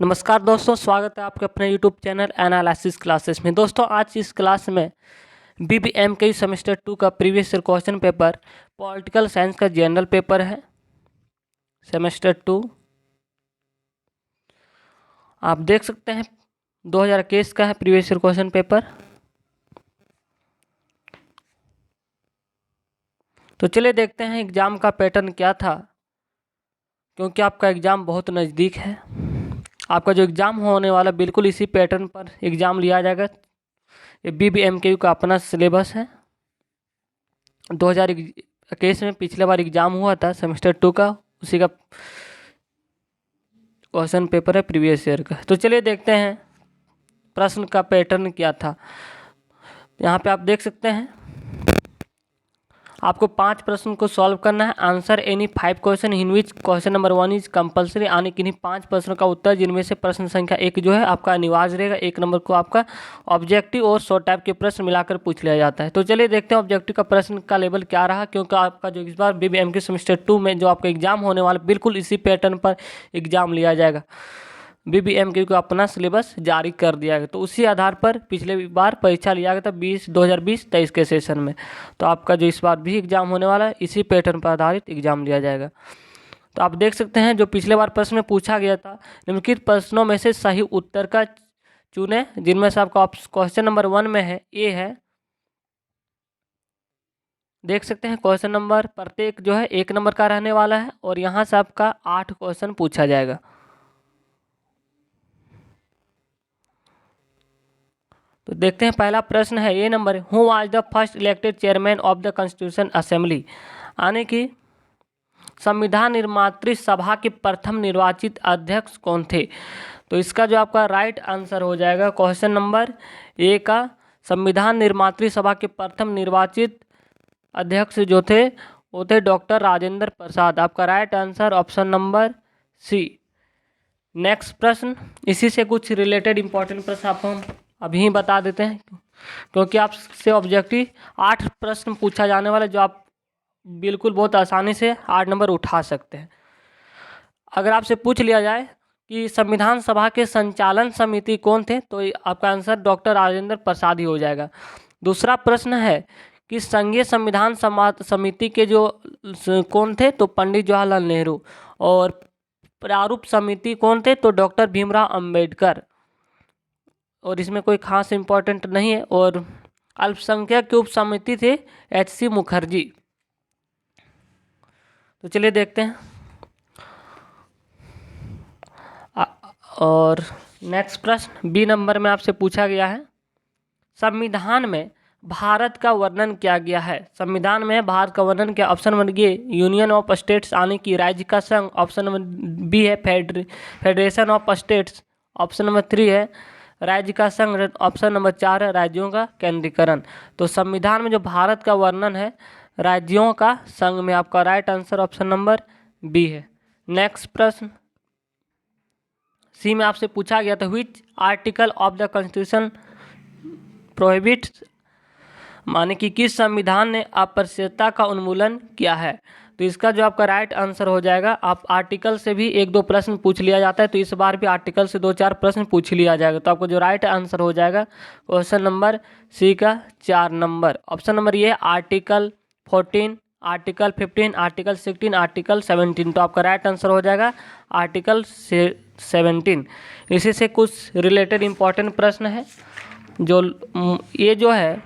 नमस्कार दोस्तों, स्वागत है आपके अपने यूट्यूब चैनल एनालिसिस क्लासेस में। दोस्तों, आज इस क्लास में BBMK सेमेस्टर 2 का previous year question paper political science का जनरल पेपर है सेमेस्टर 2। आप देख सकते हैं 2021 का है प्रीवियस ईयर क्वेश्चन पेपर। तो चलिए देखते हैं एग्ज़ाम का पैटर्न क्या था, क्योंकि आपका एग्ज़ाम बहुत नज़दीक है। आपका जो एग्ज़ाम होने वाला बिल्कुल इसी पैटर्न पर एग्ज़ाम लिया जाएगा। ये BBMK का अपना सिलेबस है। 2021 में पिछले बार एग्ज़ाम हुआ था सेमेस्टर 2 का, उसी का क्वेश्चन पेपर है प्रीवियस ईयर का। तो चलिए देखते हैं प्रश्न का पैटर्न क्या था। यहाँ पे आप देख सकते हैं आपको 5 प्रश्न को सॉल्व करना है। Answer any 5 question in which question number 1 is compulsory. आने किन्हीं 5 प्रश्नों का उत्तर जिनमें से प्रश्न संख्या 1 जो है आपका अनिवार्य रहेगा। 1 नंबर को आपका ऑब्जेक्टिव और शॉर्ट टाइप के प्रश्न मिलाकर पूछ लिया जाता है। तो चलिए देखते हैं ऑब्जेक्टिव का प्रश्न का लेवल क्या रहा, क्योंकि आपका जो इस बार BBMK सेमेस्टर 2 में जो आपका एग्जाम होने वाला बिल्कुल इसी पैटर्न पर एग्जाम लिया जाएगा। BBMK को अपना सिलेबस जारी कर दिया गया, तो उसी आधार पर पिछले बार परीक्षा लिया गया था 2020-23 के सेशन में। तो आपका जो इस बार भी एग्ज़ाम होने वाला है इसी पैटर्न पर आधारित एग्ज़ाम लिया जाएगा। तो आप देख सकते हैं जो पिछले बार प्रश्न में पूछा गया था, निम्नलिखित प्रश्नों में से सही उत्तर का चुने, जिनमें से आपका क्वेश्चन नंबर 1 में है ए है। देख सकते हैं क्वेश्चन नंबर प्रत्येक जो है 1 नंबर का रहने वाला है और यहाँ से आपका 8 क्वेश्चन पूछा जाएगा। तो देखते हैं पहला प्रश्न है A number, who was the first elected chairman of the constitution assembly. यानी कि संविधान निर्मात्री सभा के प्रथम निर्वाचित अध्यक्ष कौन थे। तो इसका जो आपका राइट आंसर हो जाएगा क्वेश्चन नंबर ए का, संविधान निर्मात्री सभा के प्रथम निर्वाचित अध्यक्ष जो थे वो थे डॉक्टर राजेंद्र प्रसाद। आपका right answer option number C. Next प्रश्न, इसी से कुछ रिलेटेड इंपॉर्टेंट प्रश्न आपको हम अभी बता देते हैं, क्योंकि आपसे ऑब्जेक्टिव 8 प्रश्न पूछा जाने वाला है, जो आप बिल्कुल बहुत आसानी से 8 नंबर उठा सकते हैं। अगर आपसे पूछ लिया जाए कि संविधान सभा के संचालन समिति कौन थे, तो आपका आंसर डॉक्टर राजेंद्र प्रसाद ही हो जाएगा। दूसरा प्रश्न है कि संघीय संविधान समिति के जो कौन थे, तो पंडित जवाहरलाल नेहरू। और प्रारूप समिति कौन थे, तो डॉक्टर भीमराव अंबेडकर। और इसमें कोई खास इम्पोर्टेंट नहीं है। और अल्पसंख्यक की उप समिति थे HC मुखर्जी। तो चलिए देखते हैं। और नेक्स्ट प्रश्न बी नंबर में आपसे पूछा गया है, संविधान में भारत का वर्णन किया गया है। संविधान में भारत का वर्णन क्या। Option number A union of states, यानी कि राज्य का संघ। ऑप्शन नंबर बी है federation of states. Option number 3 है राज्य का संघ। ऑप्शन नंबर 4 है राज्यों का केंद्रीकरण। तो संविधान में जो भारत का वर्णन है राज्यों का संघ में, आपका right answer option number B है। नेक्स्ट प्रश्न सी में आपसे पूछा गया था, which article of the constitution prohibits, माने कि किस संविधान ने अप्रत्यक्षता का उन्मूलन किया है। तो इसका जो आपका राइट आंसर हो जाएगा, आप आर्टिकल से भी 1-2 प्रश्न पूछ लिया जाता है, तो इस बार भी आर्टिकल से 2-4 प्रश्न पूछ लिया जाएगा। तो आपको जो राइट आंसर हो जाएगा क्वेश्चन नंबर सी का 4 नंबर। ऑप्शन नंबर ये आर्टिकल 14, आर्टिकल 15, आर्टिकल 16, आर्टिकल 17। तो आपका राइट आंसर हो जाएगा आर्टिकल 17। इसी से कुछ रिलेटेड इंपॉर्टेंट प्रश्न है। जो ये जो है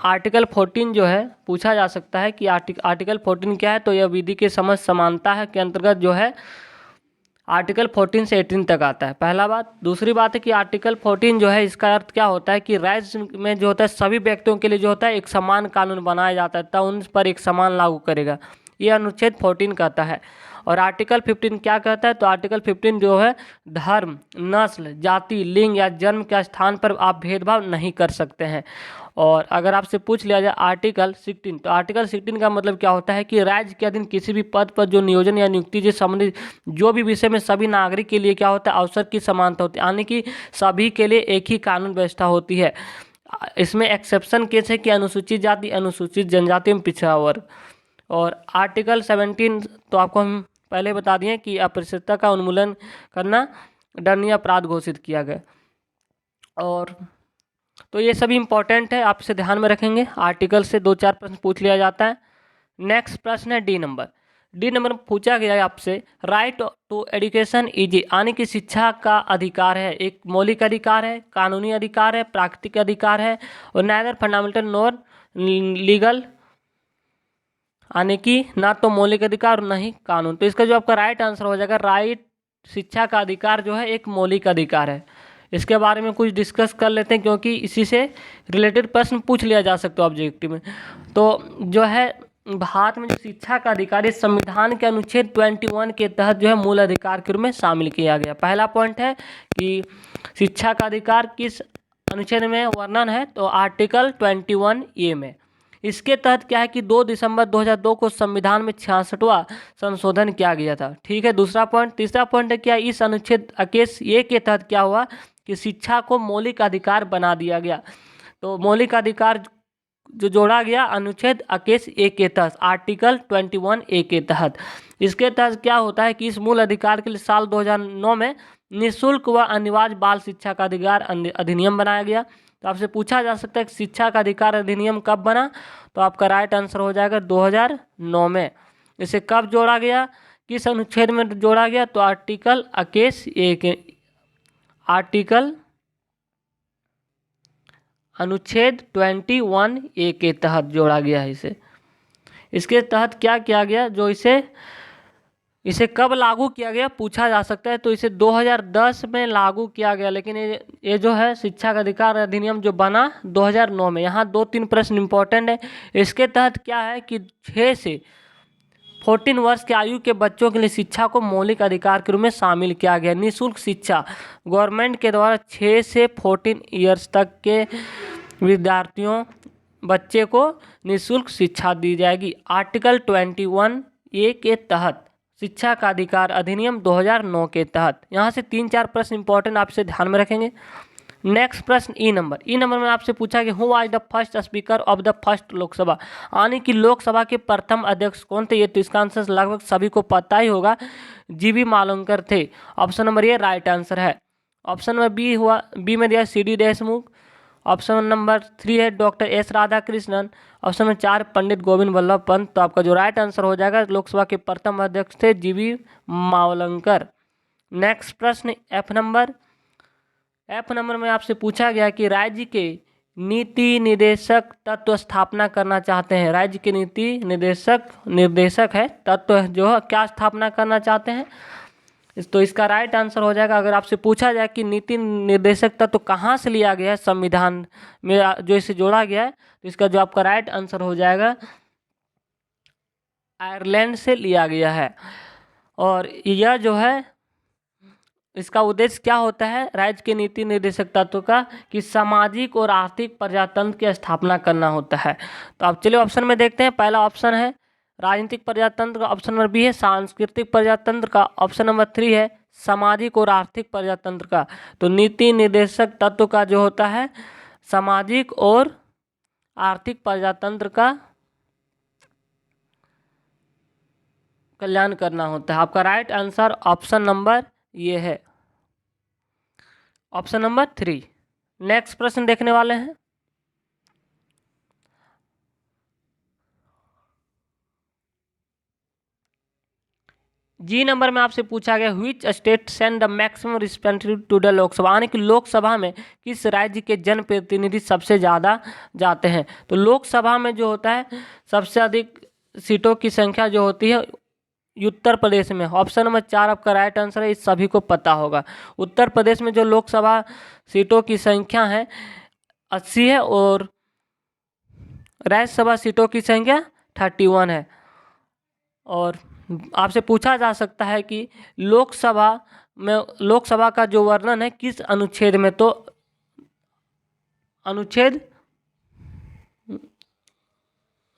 आर्टिकल 14 जो है पूछा जा सकता है कि आर्टिकल 14 क्या है। तो यह विधि के समझ समानता है के अंतर्गत जो है आर्टिकल 14 से 18 तक आता है, पहला बात। दूसरी बात है कि आर्टिकल 14 जो है इसका अर्थ क्या होता है कि राज्य में जो होता है सभी व्यक्तियों के लिए जो होता है एक समान कानून बनाया जाता है, तब उन पर एक समान लागू करेगा, ये अनुच्छेद 14 कहता है। और आर्टिकल 15 क्या कहता है, तो आर्टिकल 15 जो है धर्म, नस्ल, जाति, लिंग या जन्म के स्थान पर आप भेदभाव नहीं कर सकते हैं। और अगर आपसे पूछ लिया जाए आर्टिकल 16, तो आर्टिकल 16 का मतलब क्या होता है कि राज्य के अधीन किसी भी पद पर जो नियोजन या नियुक्ति से संबंधित जो भी विषय में सभी नागरिक के लिए क्या होता है अवसर की समानता होती है, यानी कि सभी के लिए एक ही कानून व्यवस्था होती है। इसमें एक्सेप्शन केस है कि अनुसूचित जाति, अनुसूचित जनजाति एवं पिछड़ा वर्ग। और आर्टिकल 17 तो आपको हम पहले बता दिए कि अप्रत्यक्षता का उन्मूलन करना दंडनीय अपराध घोषित किया गया। और तो ये सभी इंपॉर्टेंट है, आप इसे ध्यान में रखेंगे। आर्टिकल से 2-4 प्रश्न पूछ लिया जाता है। नेक्स्ट प्रश्न है डी नंबर। डी नंबर में पूछा गया है आपसे, राइट टू एजुकेशन इज, यानी कि शिक्षा का अधिकार है, एक मौलिक अधिकार है, कानूनी अधिकार है, प्राकृतिक अधिकार है, और नाइदर फंडामेंटल नॉर लीगल, यानी कि ना तो मौलिक अधिकार और ना ही कानून। तो इसका जो आपका राइट आंसर हो जाएगा, राइट, शिक्षा का अधिकार जो है एक मौलिक अधिकार है। इसके बारे में कुछ डिस्कस कर लेते हैं, क्योंकि इसी से रिलेटेड प्रश्न पूछ लिया जा सकता है ऑब्जेक्टिव में। तो जो है भारत में जो शिक्षा का अधिकार इस संविधान के अनुच्छेद 21 के तहत जो है मूल अधिकार के रूप में शामिल किया गया। पहला पॉइंट है कि शिक्षा का अधिकार किस अनुच्छेद में वर्णन है, तो आर्टिकल 21A में। इसके तहत क्या है कि 2 दिसंबर 2002 को संविधान में 66वां संशोधन किया गया था। ठीक है, दूसरा पॉइंट। तीसरा पॉइंट है क्या, इस अनुच्छेद 21A के तहत क्या हुआ कि शिक्षा को मौलिक अधिकार बना दिया गया। तो मौलिक अधिकार जो जोड़ा गया अनुच्छेद 21A के तहत, आर्टिकल 21A के तहत। इसके तहत क्या होता है कि इस मूल अधिकार के लिए साल 2009 में निःशुल्क व अनिवार्य बाल शिक्षा का अधिकार अधिनियम बनाया गया। तो आपसे पूछा जा सकता है कि शिक्षा का अधिकार अधिनियम कब बना, तो आपका राइट आंसर हो जाएगा 2009 में। इसे कब जोड़ा गया, किस अनुच्छेद में जोड़ा गया, तो आर्टिकल 21A के, आर्टिकल अनुच्छेद 21A के तहत जोड़ा गया है इसे। इसके तहत क्या किया गया, जो इसे कब लागू किया गया पूछा जा सकता है। तो इसे 2010 में लागू किया गया, लेकिन ये जो है शिक्षा का अधिकार अधिनियम जो बना 2009 में। यहाँ 2-3 प्रश्न इंपॉर्टेंट है। इसके तहत क्या है कि 6 से 14 वर्ष की आयु के बच्चों के लिए शिक्षा को मौलिक अधिकार के रूप में शामिल किया गया। निःशुल्क शिक्षा गवर्नमेंट के द्वारा 6 से 14 ईयर्स तक के विद्यार्थियों, बच्चे को निःशुल्क शिक्षा दी जाएगी। आर्टिकल 21A के तहत, शिक्षा का अधिकार अधिनियम 2009 के तहत। यहाँ से 3-4 प्रश्न इंपॉर्टेंट आपसे ध्यान में रखेंगे। नेक्स्ट प्रश्न ई नंबर। ई नंबर में आपसे पूछा कि who was the first speaker of the first Lok Sabha, यानी कि लोकसभा के प्रथम अध्यक्ष कौन थे। ये तो इसका आंसर लगभग सभी को पता ही होगा, जीवी मावलंकर थे। ऑप्शन नंबर ये राइट आंसर है। ऑप्शन नंबर बी हुआ, बी में दिया CD देशमुख। ऑप्शन नंबर 3 है doctor S Radhakrishnan. Option number 4 Pandit Govind Vallabh Pant. तो आपका जो राइट आंसर हो जाएगा, लोकसभा के प्रथम अध्यक्ष थे जीवी मावलंकर। नेक्स्ट प्रश्न एफ नंबर। एफ नंबर में आपसे पूछा गया कि राज्य के नीति निर्देशक तत्व स्थापना करना चाहते हैं। राज्य के नीति निर्देशक है तत्व जो क्या स्थापना करना चाहते हैं। तो इसका राइट आंसर हो जाएगा, अगर आपसे पूछा जाए कि नीति निर्देशक तत्व कहाँ से लिया गया है संविधान में जो इसे जोड़ा गया है, तो इसका जो आपका राइट आंसर हो जाएगा आयरलैंड से लिया गया है। और यह जो है इसका उद्देश्य क्या होता है राज्य के नीति निर्देशक तत्व का, कि सामाजिक और आर्थिक प्रजातंत्र की स्थापना करना होता है। तो आप चलिए ऑप्शन में देखते हैं। पहला ऑप्शन है राजनीतिक प्रजातंत्र का, ऑप्शन नंबर बी है सांस्कृतिक प्रजातंत्र का, ऑप्शन नंबर 3 है सामाजिक और आर्थिक प्रजातंत्र का। तो नीति निर्देशक तत्व का जो होता है सामाजिक और आर्थिक प्रजातंत्र का कल्याण करना होता है। आपका राइट आंसर ऑप्शन नंबर ये है, ऑप्शन नंबर 3। नेक्स्ट प्रश्न देखने वाले हैं। जी नंबर में आपसे पूछा गया which state send the maximum representative to the Lok Sabha, यानी कि लोकसभा में किस राज्य के जनप्रतिनिधि सबसे ज़्यादा जाते हैं। तो लोकसभा में जो होता है सबसे अधिक सीटों की संख्या जो होती है उत्तर प्रदेश में। ऑप्शन नंबर 4 आपका राइट आंसर है, इस सभी को पता होगा। उत्तर प्रदेश में जो लोकसभा सीटों की संख्या है 80 है और राज्यसभा सीटों की संख्या 31 है। और आपसे पूछा जा सकता है कि लोकसभा का जो वर्णन है किस अनुच्छेद में, तो अनुच्छेद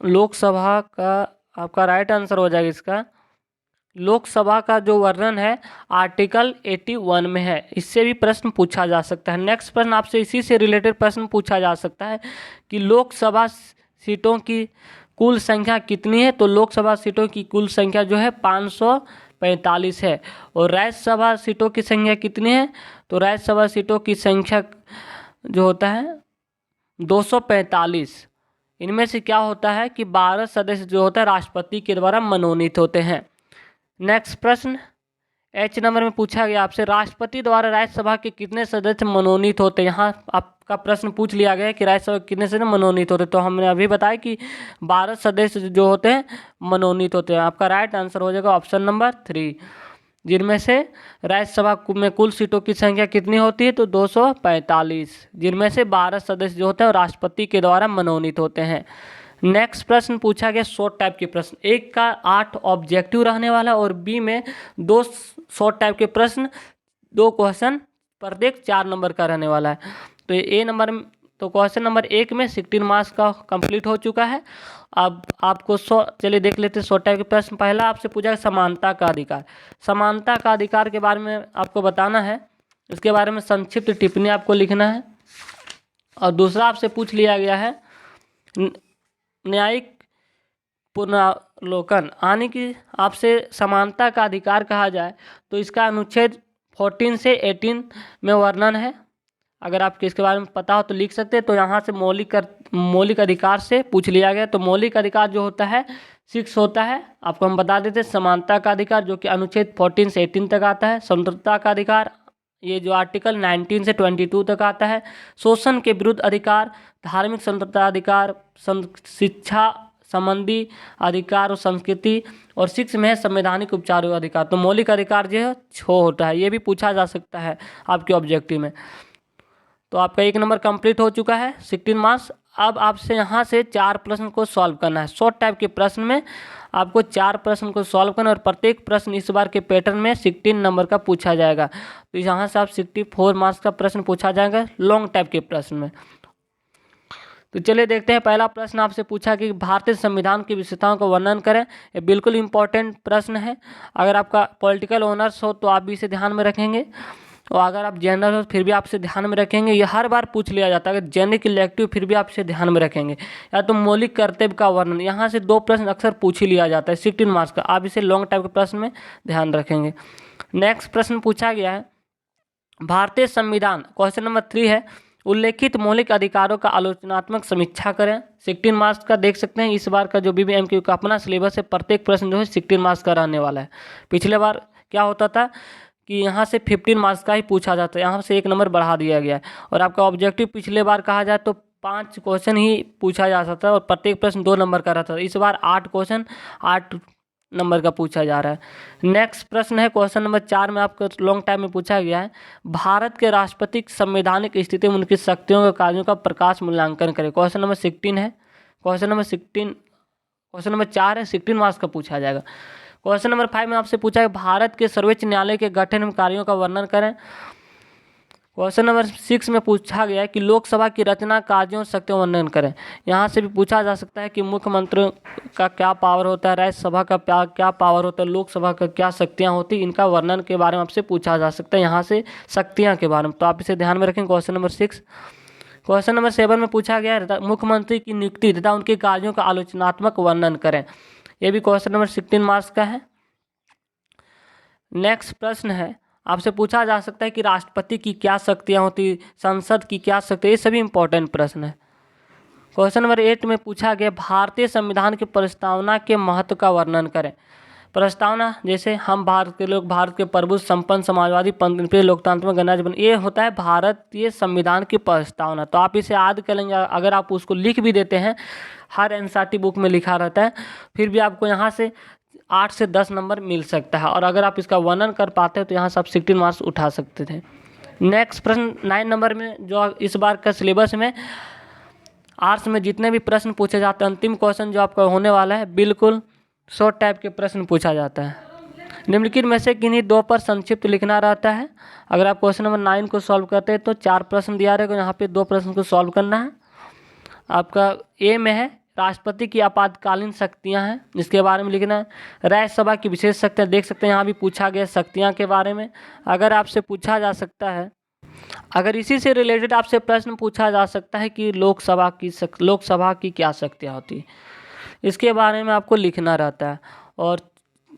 लोकसभा का आपका राइट आंसर हो जाएगा इसका, लोकसभा का जो वर्णन है आर्टिकल 81 में है। इससे भी प्रश्न पूछा जा सकता है। नेक्स्ट प्रश्न आपसे इसी से रिलेटेड प्रश्न पूछा जा सकता है कि लोकसभा सीटों की कुल संख्या कितनी है। तो लोकसभा सीटों की कुल संख्या जो है 245 है। और राज्यसभा सीटों की संख्या कितनी है? तो राज्यसभा सीटों की संख्या जो होता है 245। इनमें से क्या होता है कि 12 सदस्य जो होता है राष्ट्रपति के द्वारा मनोनीत होते हैं। नेक्स्ट प्रश्न एच नंबर में पूछा गया आपसे, राष्ट्रपति द्वारा राज्यसभा के कितने सदस्य मनोनीत होते हैं? यहाँ आपका प्रश्न पूछ लिया गया है कि राज्यसभा के कितने सदस्य मनोनीत होते हैं, तो हमने अभी बताया कि 12 सदस्य जो होते हैं मनोनीत होते हैं। आपका राइट आंसर हो जाएगा ऑप्शन नंबर 3, जिनमें से राज्यसभा में कुल सीटों की संख्या कितनी होती है? तो 245, जिनमें से 12 सदस्य जो होते हैं राष्ट्रपति के द्वारा मनोनीत होते हैं। नेक्स्ट प्रश्न पूछा गया शॉर्ट टाइप के प्रश्न, एक का 8 ऑब्जेक्टिव रहने वाला और बी में 2 शॉर्ट टाइप के प्रश्न, 2 क्वेश्चन प्रत्येक 4 नंबर का रहने वाला है। तो ए नंबर तो क्वेश्चन नंबर 1 में 16 मार्क्स का कंप्लीट हो चुका है। अब आपको चलिए देख लेते हैं शॉर्ट टाइप के प्रश्न। पहला आपसे पूछा है समानता का अधिकार। समानता का अधिकार के बारे में आपको बताना है, इसके बारे में संक्षिप्त टिप्पणी आपको लिखना है। और दूसरा आपसे पूछ लिया गया है न्यायिक पुनर्लोकन, यानी कि आपसे समानता का अधिकार कहा जाए तो इसका अनुच्छेद 14 से 18 में वर्णन है। अगर आपको इसके बारे में पता हो तो लिख सकते हैं। तो यहाँ से मौलिक अधिकार से पूछ लिया गया। तो मौलिक अधिकार जो होता है 6 होता है, आपको हम बता देते हैं। समानता का अधिकार जो कि अनुच्छेद 14 से 18 तक आता है। स्वतंत्रता का अधिकार ये जो आर्टिकल 19 से 22 तक आता है। शोषण के विरुद्ध अधिकार, धार्मिक स्वतंत्रता अधिकार, शिक्षा संबंधी अधिकार और संस्कृति, और 6 में है संवैधानिक उपचार अधिकार। तो मौलिक अधिकार जो है 6 होता है। ये भी पूछा जा सकता है आपके ऑब्जेक्टिव में। तो आपका 1 नंबर कंप्लीट हो चुका है, 16 मार्क्स। अब आपसे यहाँ से 4 प्रश्न को सॉल्व करना है। शॉर्ट टाइप के प्रश्न में आपको 4 प्रश्न को सॉल्व करना और प्रत्येक प्रश्न इस बार के पैटर्न में 16 नंबर का पूछा जाएगा। तो यहाँ से आप 64 मार्क्स का प्रश्न पूछा जाएगा लॉन्ग टाइप के प्रश्न में। तो चलिए देखते हैं। पहला प्रश्न आपसे पूछा कि भारतीय संविधान की विशेषताओं का वर्णन करें। ये बिल्कुल इंपॉर्टेंट प्रश्न है। अगर आपका पॉलिटिकल ऑनर्स हो तो आप भी इसे ध्यान में रखेंगे, और अगर आप जनरल हो फिर भी आपसे ध्यान में रखेंगे। ये हर बार पूछ लिया जाता है। अगर जेनिक इलेक्टिव फिर भी आपसे ध्यान में रखेंगे। या तो मौलिक कर्तव्य का वर्णन, यहाँ से 2 प्रश्न अक्सर पूछ ही लिया जाता है 16 मार्क्स का। आप इसे लॉन्ग टाइप के प्रश्न में ध्यान रखेंगे। नेक्स्ट प्रश्न पूछा गया है भारतीय संविधान, क्वेश्चन नंबर 3 है, उल्लेखित मौलिक अधिकारों का आलोचनात्मक समीक्षा करें। 16 मार्क्स का देख सकते हैं। इस बार का जो BBMQ का अपना सिलेबस है, प्रत्येक प्रश्न जो है 16 मार्क्स का रहने वाला है। पिछले बार क्या होता था कि यहाँ से 15 मार्क्स का ही पूछा जाता है, यहाँ से 1 नंबर बढ़ा दिया गया है। और आपका ऑब्जेक्टिव पिछले बार कहा जाए तो 5 क्वेश्चन ही पूछा जा सकता है और प्रत्येक प्रश्न 2 नंबर का रहता है। इस बार 8 क्वेश्चन 8 नंबर का पूछा जा रहा है। नेक्स्ट प्रश्न है क्वेश्चन नंबर 4 में आपको लॉन्ग टाइम में पूछा गया है, भारत के राष्ट्रपति संवैधानिक स्थिति में उनकी शक्तियों के कार्यों का प्रकाश मूल्यांकन करें। क्वेश्चन नंबर 16 है। क्वेश्चन नंबर 4 है, 16 मार्क्स का पूछा जाएगा। क्वेश्चन नंबर 5 में आपसे पूछा है भारत के सर्वोच्च न्यायालय के गठन एवं कार्यों का वर्णन करें। क्वेश्चन नंबर 6 में पूछा गया है कि लोकसभा की रचना, कार्यों और शक्तियों का वर्णन करें। यहाँ से भी पूछा जा सकता है कि मुख्यमंत्री का क्या पावर होता है, राज्यसभा का क्या पावर होता है, लोकसभा का क्या शक्तियाँ होती, इनका वर्णन के बारे में आपसे पूछा जा सकता है यहाँ से शक्तियाँ के बारे में। तो आप इसे ध्यान में रखें। Question number 6। क्वेश्चन नंबर 7 में पूछा गया है मुख्यमंत्री की नियुक्ति तथा उनके कार्यों का आलोचनात्मक वर्णन करें। ये भी क्वेश्चन नंबर 16 मार्क्स का है। नेक्स्ट प्रश्न है आपसे पूछा जा सकता है कि राष्ट्रपति की क्या शक्तियाँ होती, संसद की क्या शक्ति, ये सभी इंपॉर्टेंट प्रश्न है। क्वेश्चन नंबर 8 में पूछा गया भारतीय संविधान की प्रस्तावना के महत्व का वर्णन करें। प्रस्तावना जैसे हम भारत के लोग, भारत के प्रभु संपन्न समाजवादी पंथप्रिय लोकतांत्रिक गणराज्य बन, ये होता है भारतीय संविधान की प्रस्तावना। तो आप इसे याद करेंगे। अगर आप उसको लिख भी देते हैं, हर NCERT बुक में लिखा रहता है, फिर भी आपको यहाँ से 8 से 10 नंबर मिल सकता है। और अगर आप इसका वर्णन कर पाते हैं तो यहाँ से आप 16 मार्क्स उठा सकते थे। नेक्स्ट प्रश्न 9 नंबर में जो इस बार का सिलेबस में आर्ट्स में जितने भी प्रश्न पूछे जाते हैं, अंतिम क्वेश्चन जो आपका होने वाला है बिल्कुल शॉर्ट टाइप के प्रश्न पूछा जाता है। निम्नलिखित में से किन्हीं 2 पर संक्षिप्त लिखना रहता है। अगर आप क्वेश्चन नंबर 9 को सॉल्व करते हैं तो 4 प्रश्न दिया रहेगा, यहाँ पे 2 प्रश्न को सॉल्व करना है। आपका ए में है राष्ट्रपति की आपातकालीन शक्तियां हैं, इसके बारे में लिखना है। राज्यसभा की विशेष शक्तियां, देख सकते हैं यहाँ भी पूछा गया शक्तियां के बारे में। अगर आपसे पूछा जा सकता है, अगर इसी से रिलेटेड आपसे प्रश्न पूछा जा सकता है कि लोकसभा की क्या शक्तियाँ होती है, इसके बारे में आपको लिखना रहता है। और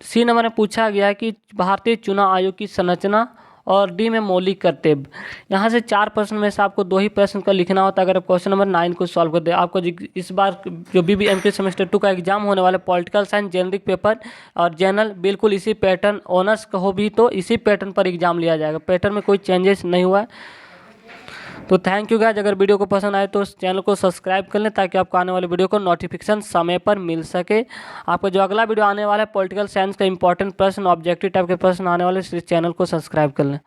सी नंबर में पूछा गया है कि भारतीय चुनाव आयोग की संरचना, और डी में मौलिक कर्तव्य। यहाँ से 4 प्रश्न में से आपको 2 ही प्रश्न का लिखना होता है। अगर आप क्वेश्चन नंबर 9 को सॉल्व कर दे, आपको इस बार जो BBMP सेमेस्टर 2 का एग्जाम होने वाला पॉलिटिकल साइंस जेनरिक पेपर और जनरल, बिल्कुल इसी पैटर्न, ऑनर्स का हो भी तो इसी पैटर्न पर एग्जाम लिया जाएगा। पैटर्न में कोई चेंजेस नहीं हुआ है। तो थैंक यू गाइस, अगर वीडियो को पसंद आए तो चैनल को सब्सक्राइब कर लें ताकि आपको आने वाले वीडियो को नोटिफिकेशन समय पर मिल सके। आपको जो अगला वीडियो आने वाला है पॉलिटिकल साइंस का इंपॉर्टेंट प्रश्न, ऑब्जेक्टिव टाइप के प्रश्न आने वाले, इस चैनल को सब्सक्राइब कर लें।